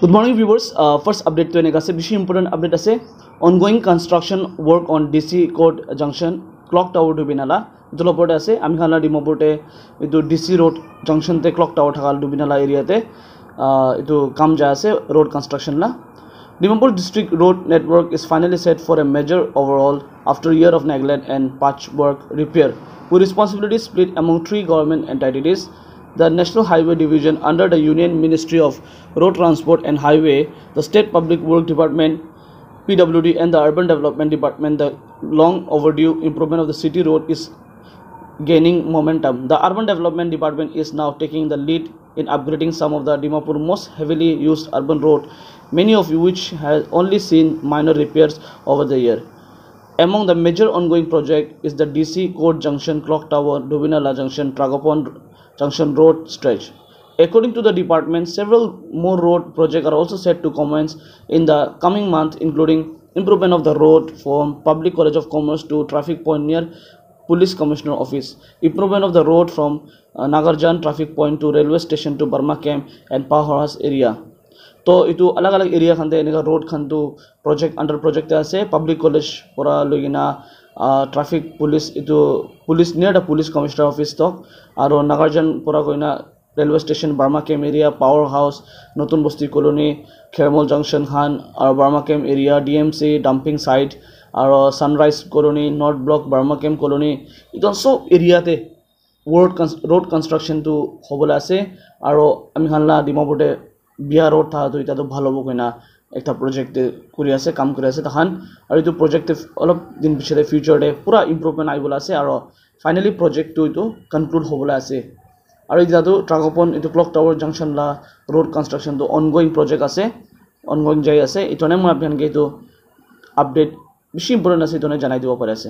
Good morning, viewers. First update to eneka ase bishi important update ase. Ongoing construction work on DC Court Junction clock tower dubinala. Jolo port ase. Ami khala demo porte itu DC Road Junction te clock tower thakal dubinala area te itu kam ja ase road construction la. Dimapur district road network is finally set for a major overhaul after a year of neglect and patchwork repair. With responsibility split among three government entities. The National Highway Division under the Union Ministry of Road Transport and Highway, the State Public Works Department, PWD, and the Urban Development Department, the long overdue improvement of the city road is gaining momentum. The Urban Development Department is now taking the lead in upgrading some of the Dimapur most heavily used urban roads, many of which have only seen minor repairs over the year. Among the major ongoing project is the DC Court Junction Clock Tower, Dubinala Junction, Tragopon Junction Road stretch. According to the department, several more road projects are also set to commence in the coming month, including improvement of the road from Public College of Commerce to traffic point near Police Commissioner Office, improvement of the road from Nagarjan traffic point to railway station to Burma Camp and Powerhouse area. तो इतु अलग अलग area खंते इनका road खंतु project under project से public college पूरा लोगिना ट्रैफिक पुलिस इतु police near the police commissioner office तक और नागार्जुन पूरा कोइना railway station Burma camp area power house Natun Basti colony Khermahal junction खान और Burma camp area DMC dumping site और sunrise colony north block Burma camp colony इतु सब एरिया ते रोड कंस्ट्रक्शन तो होबला से और आमी खानला डिमापुरते बिया रोड था तो इटा तो ভালো হ'ব কইনা একটা প্রজেক্ট কৰি আছে কাম কৰি আছে তখন আৰু এই প্ৰজেক্ট অলপ দিন পিছতে ফিউচাৰতে পুৰা ইমপ্ৰুভমেন্ট আইবলা আছে আৰু ফাইনালি প্ৰজেক্টটো ইটো কনক্লুড হ'বলা আছে আৰু এই যাটো ট্ৰাগপন ইটো ক্লক টাৱাৰ জংশন লা रोड কনস্ট্ৰাকশন তো অনগোইং প্ৰজেক্ট আছে অনগোইং যাই আছে ইটোনে মই আপোনাক এইটো আপডেট বেছি ইম্পৰ্টেন্ট আছে ইটোনে জনাই দিব পাৰে আছে